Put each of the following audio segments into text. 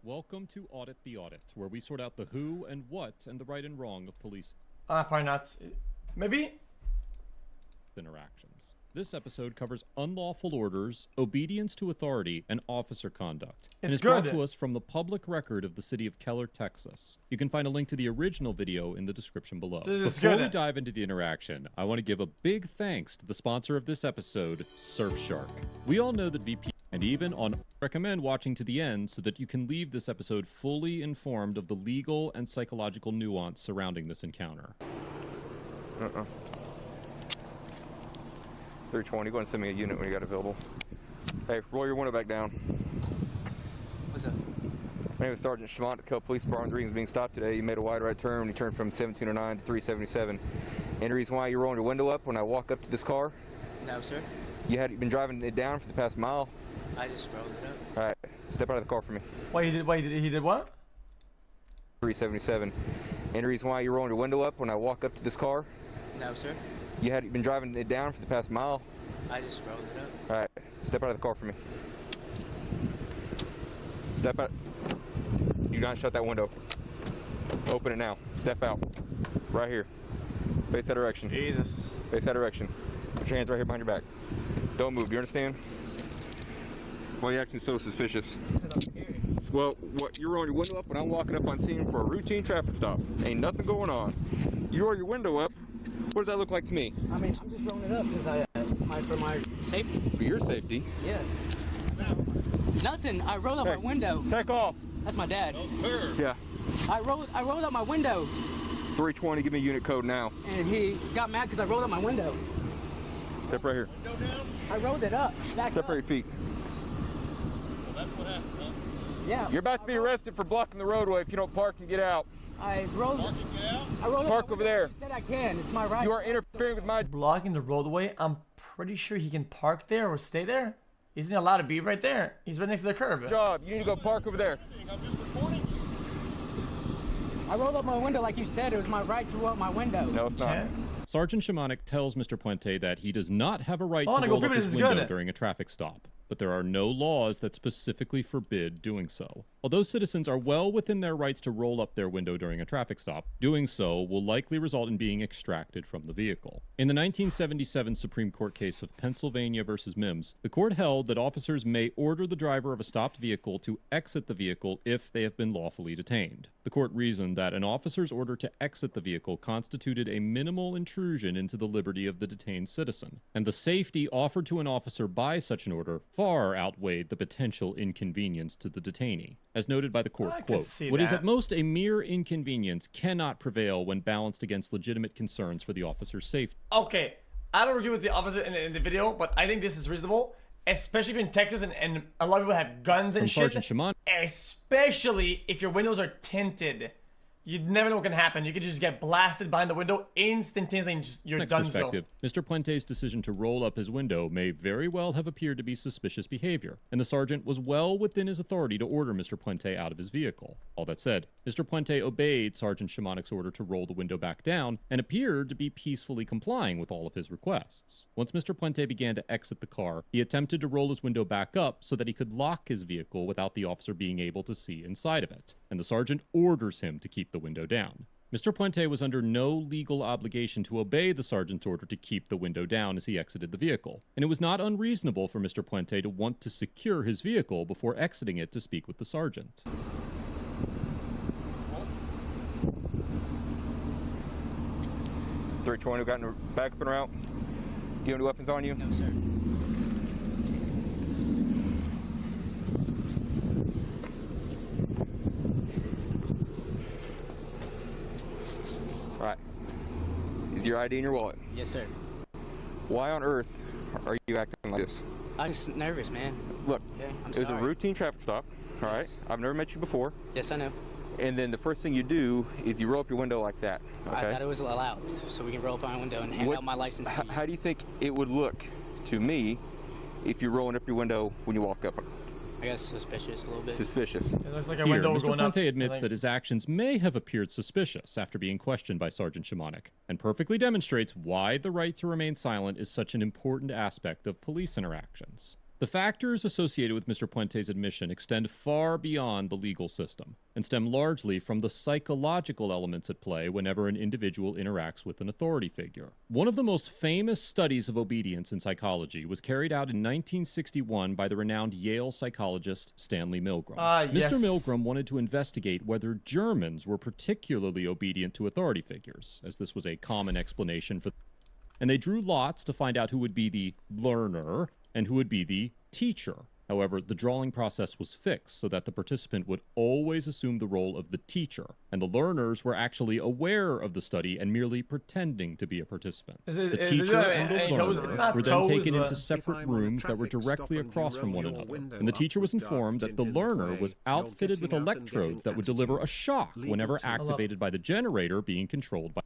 Welcome to Audit the Audit, where we sort out the who and what and the right and wrong of police Probably not. Maybe? interactions. This episode covers unlawful orders, obedience to authority, and officer conduct. And It's is brought good. to us from the public record of the city of Keller, Texas. You can find a link to the original video in the description below. This is Before good. we dive into the interaction, I want to give a big thanks to the sponsor of this episode, Surfshark. We all know that VP and even on recommend watching to the end so that you can leave this episode fully informed of the legal and psychological nuance surrounding this encounter. 320, go ahead and send me a unit when you got available. Hey, roll your window back down. What's up? My name is Sergeant Schmont, the Kell Police Department. The reasons being stopped today, you made a wide right turn when you turned from 1709 to 377. And the reason why you're rolling your window up when I walk up to this car, No, sir. you've been driving it down for the past mile. I just rolled it up. All right, step out of the car for me. Wait, he did what? 377. And the reason why you're rolling your window up when I walk up to this car, No, sir. you've been driving it down for the past mile. I just rolled it up. All right, step out of the car for me. Step out. Do not shut that window. Open it now. Step out. Right here. Face that direction. Jesus. Face that direction. Put your hands right here behind your back. Don't move. Do you understand? Why are you acting so suspicious? Because I'm scared. Well, you're rolling your window up when I'm walking up on scene for a routine traffic stop. Ain't nothing going on. You roll your window up. What does that look like to me? I mean, I'm just rolling it up because it's for my safety. For your safety. Yeah. Nothing. I rolled up my window. Take off. That's my dad. Yeah. I rolled up my window, 320. Give me unit code now. and he got mad because I rolled up my window. Step right here. I rolled it up. Back Separate your up. feet. Yeah. You're about to be arrested for blocking the roadway if you don't park and get out. I rolled. I rolled Park up my over window. there. You said I can. It's my right. You are interfering with my... Blocking the roadway. I'm pretty sure he can park there or stay there. Isn't he allowed to be right there? He's right next to the curb. job. You need to go park over there. I rolled up my window like you said. It was my right to roll up my window. No, it's not. Okay. Sergeant Shamanik tells Mr. Puente that he does not have a right Oh, to Nicole, roll up this his is window good. during a traffic stop, but there are no laws that specifically forbid doing so. Although citizens are well within their rights to roll up their window during a traffic stop, doing so will likely result in being extracted from the vehicle. In the 1977 Supreme Court case of Pennsylvania versus Mims, the court held that officers may order the driver of a stopped vehicle to exit the vehicle if they have been lawfully detained. The court reasoned that an officer's order to exit the vehicle constituted a minimal intrusion into the liberty of the detained citizen, and the safety offered to an officer by such an order far outweighed the potential inconvenience to the detainee. As noted by the court, I can quote, see "What is that. at most a mere inconvenience cannot prevail when balanced against legitimate concerns for the officer's safety." Okay. I don't agree with the officer in the video, but I think this is reasonable. Especially if you're in Texas and a lot of people have guns and From shit. Sergeant Shimon, Especially if your windows are tinted. You'd never know what can happen. You could just get blasted behind the window instantaneously and just, you're next done. perspective, Mr. Puente's decision to roll up his window may very well have appeared to be suspicious behavior, and the sergeant was well within his authority to order Mr. Puente out of his vehicle. All that said, Mr. Puente obeyed Sergeant Shimonik's order to roll the window back down and appeared to be peacefully complying with all of his requests. Once Mr. Puente began to exit the car, he attempted to roll his window back up so that he could lock his vehicle without the officer being able to see inside of it, and the sergeant orders him to keep the window down. Mr. Puente was under no legal obligation to obey the sergeant's order to keep the window down as he exited the vehicle, and it was not unreasonable for Mr. Puente to want to secure his vehicle before exiting it to speak with the sergeant. .320, got in the back up and route. Do you have any weapons on you? No, sir. All right. Is your ID in your wallet? Yes, sir. Why on earth are you acting like this? I'm just nervous, man. Look, Okay, I'm it was a sorry. routine traffic stop, all right? Yes. I've never met you before. Yes, I know. And then the first thing you do is you roll up your window like that, I thought okay? it was allowed, so we can roll up my window and hand What- out my license to you. How do you think it would look to me if you're rolling up your window when you walk up? I guess suspicious a little bit. Suspicious. It looks like a Here, window Mr. going up. Puente admits I think. that his actions may have appeared suspicious after being questioned by Sergeant Shimonik, and perfectly demonstrates why the right to remain silent is such an important aspect of police interactions. The factors associated with Mr. Puente's admission extend far beyond the legal system and stem largely from the psychological elements at play whenever an individual interacts with an authority figure. One of the most famous studies of obedience in psychology was carried out in 1961 by the renowned Yale psychologist Stanley Milgram. Yes. Mr. Milgram wanted to investigate whether Germans were particularly obedient to authority figures, as this was a common explanation for, and they drew lots to find out who would be the learner and who would be the teacher. However, the drawing process was fixed so that the participant would always assume the role of the teacher, and the learners were actually aware of the study and merely pretending to be a participant. The teacher and the learner were then taken into separate rooms that were directly across from one another, and the teacher was informed that the learner was outfitted with electrodes that would deliver a shock whenever activated by the generator being controlled by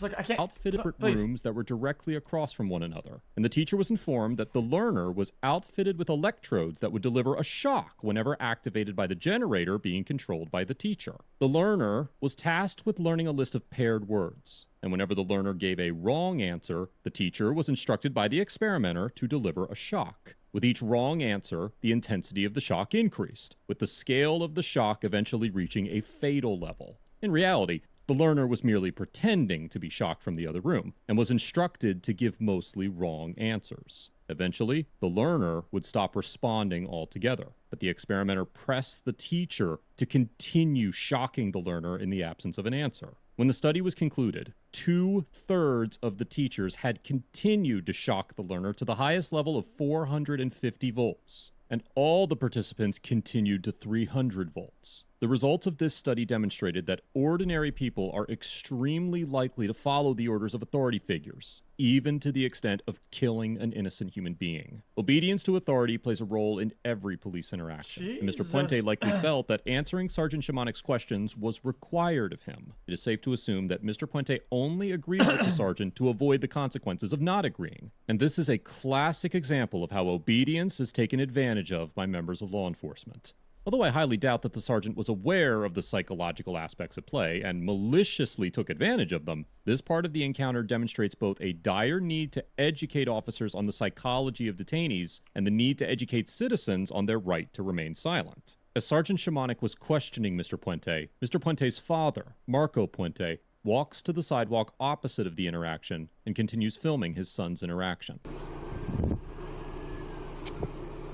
I can't. outfitted Please. rooms that were directly across from one another, and the teacher was informed that the learner was outfitted with electrodes that would deliver a shock whenever activated by the generator being controlled by the teacher. The learner was tasked with learning a list of paired words, and whenever the learner gave a wrong answer, the teacher was instructed by the experimenter to deliver a shock. With each wrong answer, the intensity of the shock increased, with the scale of the shock eventually reaching a fatal level. In reality, the learner was merely pretending to be shocked from the other room, and was instructed to give mostly wrong answers. Eventually, the learner would stop responding altogether, but the experimenter pressed the teacher to continue shocking the learner in the absence of an answer. When the study was concluded, 2/3 of the teachers had continued to shock the learner to the highest level of 450 volts, and all the participants continued to 300 volts. The results of this study demonstrated that ordinary people are extremely likely to follow the orders of authority figures, even to the extent of killing an innocent human being. Obedience to authority plays a role in every police interaction, and Mr. Puente likely felt that answering Sergeant Shimonik's questions was required of him. It is safe to assume that Mr. Puente only agreed with the sergeant to avoid the consequences of not agreeing, and this is a classic example of how obedience is taken advantage of by members of law enforcement. Although I highly doubt that the sergeant was aware of the psychological aspects at play and maliciously took advantage of them, this part of the encounter demonstrates both a dire need to educate officers on the psychology of detainees and the need to educate citizens on their right to remain silent. As Sergeant Shimonik was questioning Mr. Puente's father, Marco Puente, walks to the sidewalk opposite of the interaction and continues filming his son's interaction.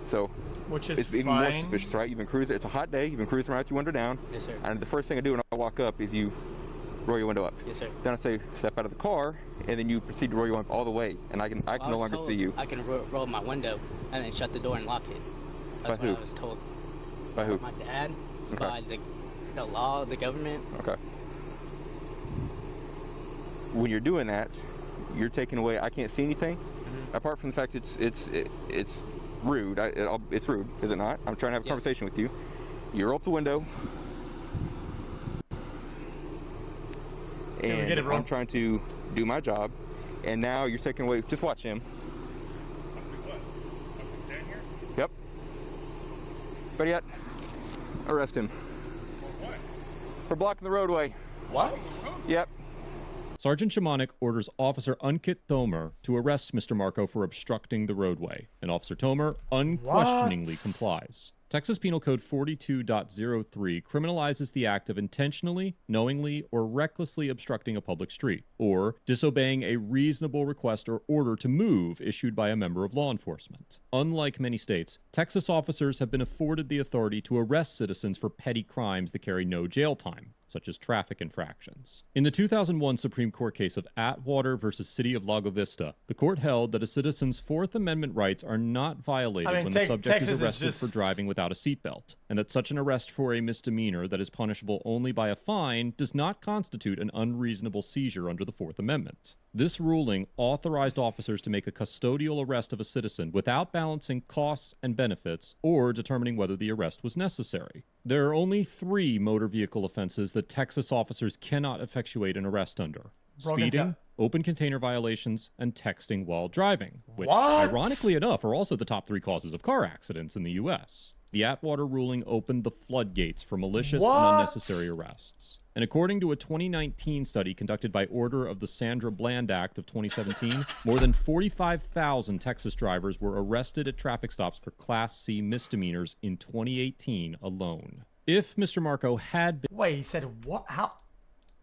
So, Which is it's even more fine. suspicious, right? You've been cruising. It's a hot day. You've been cruising right with your window down. Yes, sir. And the first thing I do when I walk up is you roll your window up. Yes, sir. Then I say, step out of the car, and then you proceed to roll your window up all the way, and I can I no was longer told see you. I can roll my window and then shut the door and lock it. That's By what who? I was told. By who? My dad. Okay. By the law, the government. Okay. When you're doing that, you're taking away. I can't see anything. Apart from the fact it's rude. It's rude, is it not? I'm trying to have a Yes. conversation with you. You roll up the window, we and get it, bro. I'm trying to do my job, and now you're taking away. Just watch him. Yep. Better yet, arrest him. For blocking the roadway. What? Yep. Sergeant Shimonik orders Officer Ankit Tomer to arrest Mr. Marco for obstructing the roadway, and Officer Tomer unquestioningly complies. Texas Penal Code 42.03 criminalizes the act of intentionally, knowingly, or recklessly obstructing a public street, or disobeying a reasonable request or order to move issued by a member of law enforcement. Unlike many states, Texas officers have been afforded the authority to arrest citizens for petty crimes that carry no jail time, such as traffic infractions. In the 2001 Supreme Court case of Atwater versus City of Lago Vista, the court held that a citizen's Fourth Amendment rights are not violated when the subject Texas is arrested just for driving without a seatbelt, and that such an arrest for a misdemeanor that is punishable only by a fine does not constitute an unreasonable seizure under the Fourth Amendment. This ruling authorized officers to make a custodial arrest of a citizen without balancing costs and benefits or determining whether the arrest was necessary. There are only 3 motor vehicle offenses that Texas officers cannot effectuate an arrest under: speeding, open container violations, and texting while driving, which, What? ironically enough, are also the top 3 causes of car accidents in the U.S. The The Atwater ruling opened the floodgates for malicious What? and unnecessary arrests. And according to a 2019 study conducted by order of the Sandra Bland Act of 2017, more than 45,000 Texas drivers were arrested at traffic stops for Class C misdemeanors in 2018 alone. If Mr. Marco had been Wait, he said what? How?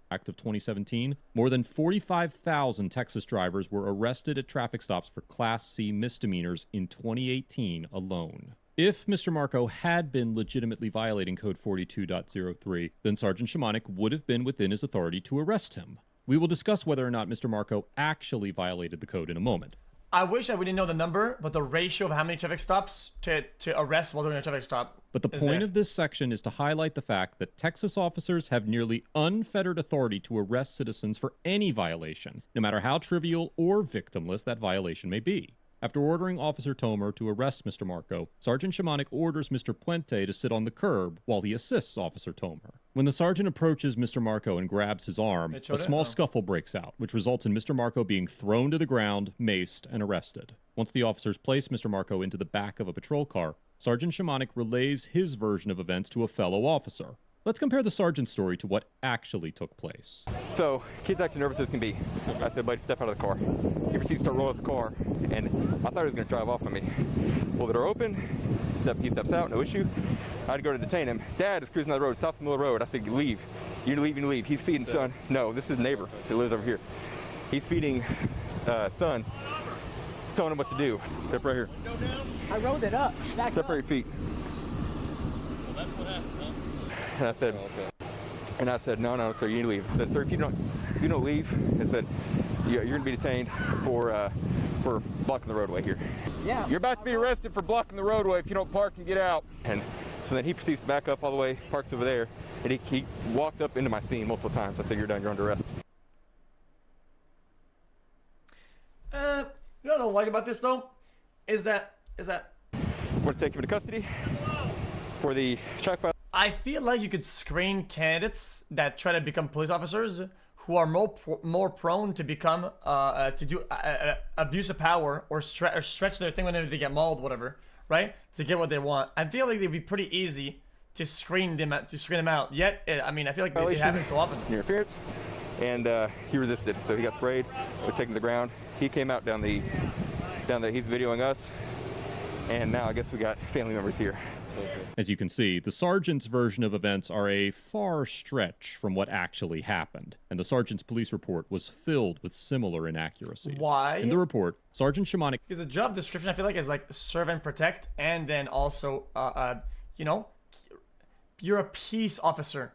Act of 2017, more than 45,000 Texas drivers were arrested at traffic stops for Class C misdemeanors in 2018 alone. If Mr. Marco had been legitimately violating Code 42.03, then Sergeant Shimonik would have been within his authority to arrest him. We will discuss whether or not Mr. Marco actually violated the code in a moment. I wish I didn't know the number, but the ratio of how many traffic stops to arrest while doing a traffic stop. But the point of this section is to highlight the fact that Texas officers have nearly unfettered authority to arrest citizens for any violation, no matter how trivial or victimless that violation may be. After ordering Officer Tomer to arrest Mr. Marco, Sergeant Shimonik orders Mr. Puente to sit on the curb while he assists Officer Tomer. When the sergeant approaches Mr. Marco and grabs his arm, a small scuffle breaks out, which results in Mr. Marco being thrown to the ground, maced, and arrested. Once the officers place Mr. Marco into the back of a patrol car, Sergeant Shimonik relays his version of events to a fellow officer. Let's compare the sergeant's story to what actually took place. So, kid's acting nervous as can be. I said, buddy, step out of the car. He proceeds to roll out the car, and I thought he was going to drive off on me. Pull the door open, he steps out, no issue. I had to go to detain him. Dad is cruising down the road, stops in the middle of the road. I said, you leave. You leave, you leave. He's feeding son. No, this is neighbor who lives over here. He's feeding son, telling him what to do. Step right here. I rolled it up. Step right your feet. Well, that's what happened, huh? And I said, no, sir, you need to leave. I said, sir, if you don't leave, I said, you're going to be detained for blocking the roadway here. Yeah. You're about to be arrested for blocking the roadway if you don't park and get out. And so then he proceeds to back up all the way, parks over there, and he walks up into my scene multiple times. I said, you're done, you're under arrest. You know what I don't like about this though, is that We're going to take him into custody for the track file. I feel like you could screen candidates that try to become police officers who are more prone to become to do abuse of power or stretch their thing whenever they get mauled, whatever, right? To get what they want. I feel like it'd be pretty easy to screen them out. Yet, I mean, I feel like it happens so often. Interference, and he resisted, so he got sprayed. We're taken to the ground. He came out down there. He's videoing us, and now I guess we got family members here. As you can see, the sergeant's version of events are a far stretch from what actually happened, and the sergeant's police report was filled with similar inaccuracies. Why? In the report, Sergeant Shimonik... Because the job description, I feel like, is like serve and protect, and then also, you know, you're a peace officer.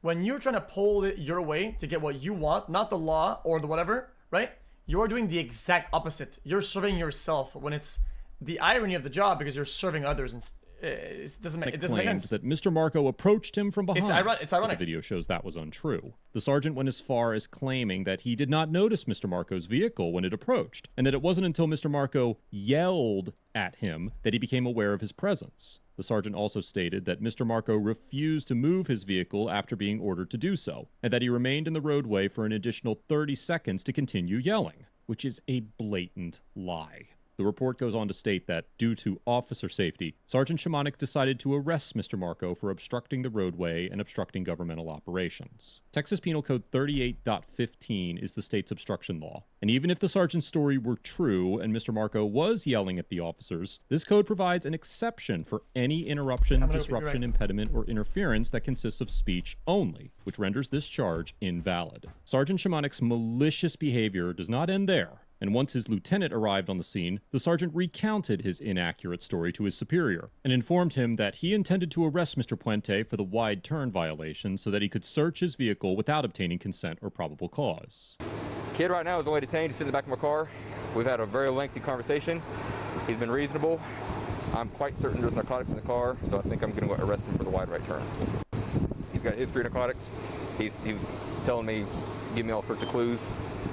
When you're trying to pull it your way to get what you want, not the law or the whatever, right? You're doing the exact opposite. You're serving yourself when it's the irony of the job because you're serving others and it doesn't make sense. That Mr. Marco approached him from behind. It's ironic. The video shows that was untrue. The sergeant went as far as claiming that he did not notice Mr. Marco's vehicle when it approached, and that it wasn't until Mr. Marco yelled at him that he became aware of his presence. The sergeant also stated that Mr. Marco refused to move his vehicle after being ordered to do so, and that he remained in the roadway for an additional 30 seconds to continue yelling, which is a blatant lie. The report goes on to state that, due to officer safety, Sergeant Shimonik decided to arrest Mr. Marco for obstructing the roadway and obstructing governmental operations. Texas Penal Code 38.15 is the state's obstruction law, and even if the sergeant's story were true and Mr. Marco was yelling at the officers, this code provides an exception for any interruption, disruption, impediment, or interference that consists of speech only, which renders this charge invalid. Sergeant Shimonik's malicious behavior does not end there. And once his lieutenant arrived on the scene, the sergeant recounted his inaccurate story to his superior and informed him that he intended to arrest Mr. Puente for the wide turn violation so that he could search his vehicle without obtaining consent or probable cause. Kid right now is only detained. He's sitting in the back of my car. We've had a very lengthy conversation. He's been reasonable. I'm quite certain there's narcotics in the car, so I think I'm going to arrest him for the wide right turn. He's got a history of narcotics. He was telling me, give me all sorts of clues.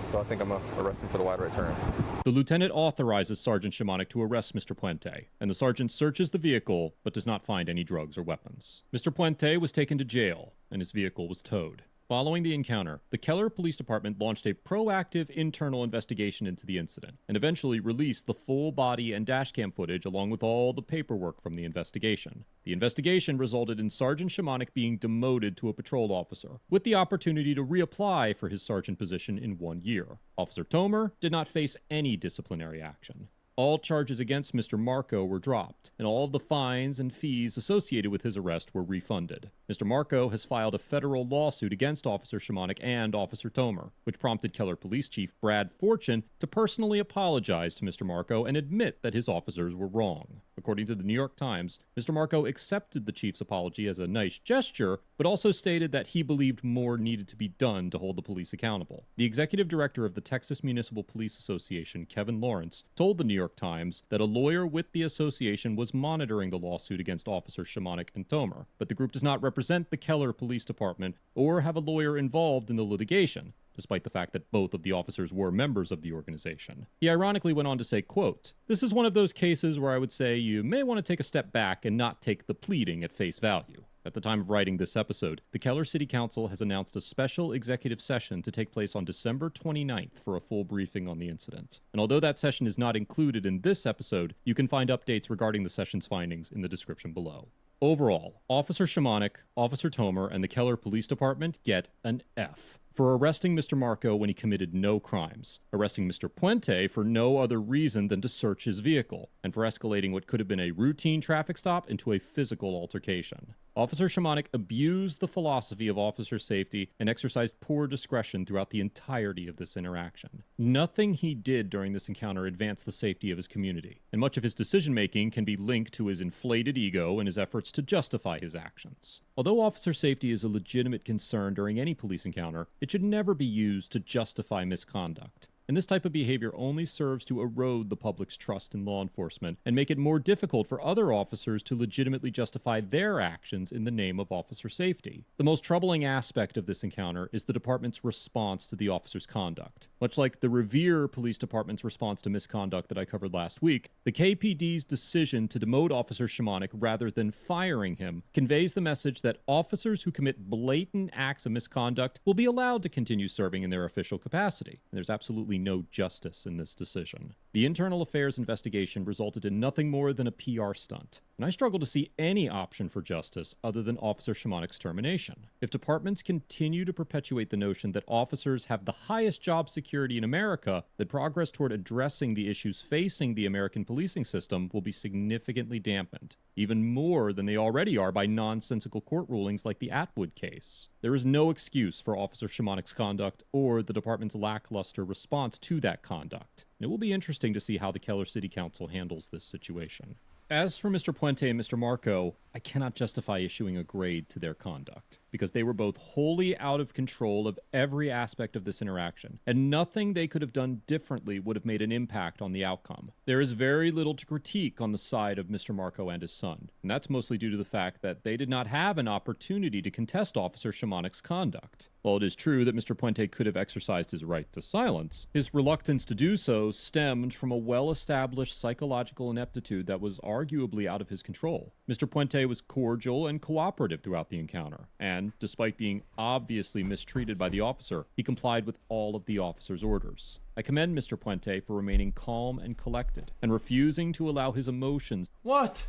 So I think I'm going to arrest him for the wide right turn. The lieutenant authorizes Sergeant Shimonik to arrest Mr. Puente, and the sergeant searches the vehicle but does not find any drugs or weapons. Mr. Puente was taken to jail, and his vehicle was towed. Following the encounter, the Keller Police Department launched a proactive internal investigation into the incident and eventually released the full body and dashcam footage along with all the paperwork from the investigation. The investigation resulted in Sergeant Shimonik being demoted to a patrol officer, with the opportunity to reapply for his sergeant position in 1 year. Officer Tomer did not face any disciplinary action. All charges against Mr. Marco were dropped, and all of the fines and fees associated with his arrest were refunded. Mr. Marco has filed a federal lawsuit against Officer Shimonik and Officer Tomer, which prompted Keller Police Chief Brad Fortune to personally apologize to Mr. Marco and admit that his officers were wrong. According to the New York Times, Mr. Marco accepted the chief's apology as a nice gesture, but also stated that he believed more needed to be done to hold the police accountable. The executive director of the Texas Municipal Police Association, Kevin Lawrence, told the New York Times that a lawyer with the association was monitoring the lawsuit against Officers Shimonik and Tomer, but the group does not represent the Keller Police Department or have a lawyer involved in the litigation, despite the fact that both of the officers were members of the organization. He ironically went on to say, quote, "This is one of those cases where I would say you may want to take a step back and not take the pleading at face value." At the time of writing this episode, the Keller City Council has announced a special executive session to take place on December 29th for a full briefing on the incident. And although that session is not included in this episode, you can find updates regarding the session's findings in the description below. Overall, Officer Shimonik, Officer Tomer, and the Keller Police Department get an F for arresting Mr. Marco when he committed no crimes, arresting Mr. Puente for no other reason than to search his vehicle, and for escalating what could have been a routine traffic stop into a physical altercation. Officer Shimonik abused the philosophy of officer safety and exercised poor discretion throughout the entirety of this interaction. Nothing he did during this encounter advanced the safety of his community, and much of his decision-making can be linked to his inflated ego and his efforts to justify his actions. Although officer safety is a legitimate concern during any police encounter, it should never be used to justify misconduct. And this type of behavior only serves to erode the public's trust in law enforcement and make it more difficult for other officers to legitimately justify their actions in the name of officer safety. The most troubling aspect of this encounter is the department's response to the officer's conduct. Much like the Revere Police Department's response to misconduct that I covered last week, the KPD's decision to demote Officer Shimonik rather than firing him conveys the message that officers who commit blatant acts of misconduct will be allowed to continue serving in their official capacity. And there's absolutely no justice in this decision. The internal affairs investigation resulted in nothing more than a PR stunt, and I struggle to see any option for justice other than Officer Shimonik's termination. If departments continue to perpetuate the notion that officers have the highest job security in America, then progress toward addressing the issues facing the American policing system will be significantly dampened, even more than they already are by nonsensical court rulings like the Atwood case. There is no excuse for Officer Shimonik's conduct or the department's lackluster response to that conduct. And it will be interesting to see how the Keller City Council handles this situation. As for Mr. Puente and Mr. Marco, I cannot justify issuing a grade to their conduct, because they were both wholly out of control of every aspect of this interaction, and nothing they could have done differently would have made an impact on the outcome. There is very little to critique on the side of Mr. Marco and his son, and that's mostly due to the fact that they did not have an opportunity to contest Officer Shimonik's conduct. While it is true that Mr. Puente could have exercised his right to silence, his reluctance to do so stemmed from a well-established psychological ineptitude that was arguably out of his control. Mr. Puente was cordial and cooperative throughout the encounter, and despite being obviously mistreated by the officer, he complied with all of the officer's orders. I commend Mr. Puente for remaining calm and collected, and refusing to allow his emotions What?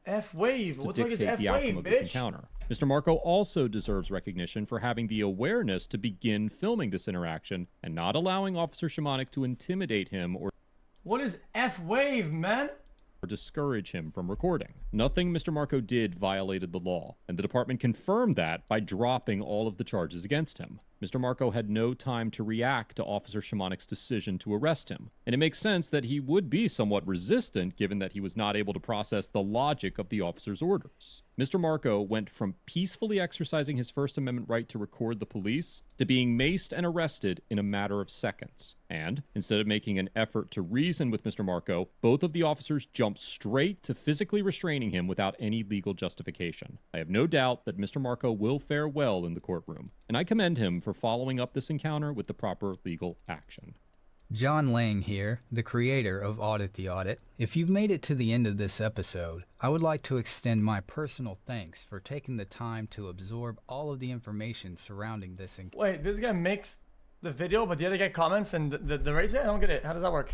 F-wave. to What the fuck is dictate the outcome F-wave, of this bitch? encounter. Mr. Marco also deserves recognition for having the awareness to begin filming this interaction and not allowing Officer Shimonik to intimidate him or What is F-wave, man? discourage him from recording. Nothing Mr. Marco did violated the law, and the department confirmed that by dropping all of the charges against him. Mr. Marco had no time to react to Officer Shimonik's decision to arrest him, and it makes sense that he would be somewhat resistant given that he was not able to process the logic of the officer's orders. Mr. Marco went from peacefully exercising his First Amendment right to record the police to being maced and arrested in a matter of seconds. And, instead of making an effort to reason with Mr. Marco, both of the officers jumped straight to physically restraining him without any legal justification. I have no doubt that Mr. Marco will fare well in the courtroom, and I commend him for following up this encounter with the proper legal action. John Lang here, the creator of Audit the Audit. If you've made it to the end of this episode, I would like to extend my personal thanks for taking the time to absorb all of the information surrounding this. Wait, this guy makes the video, but the other guy comments and the rates it? I don't get it. How does that work?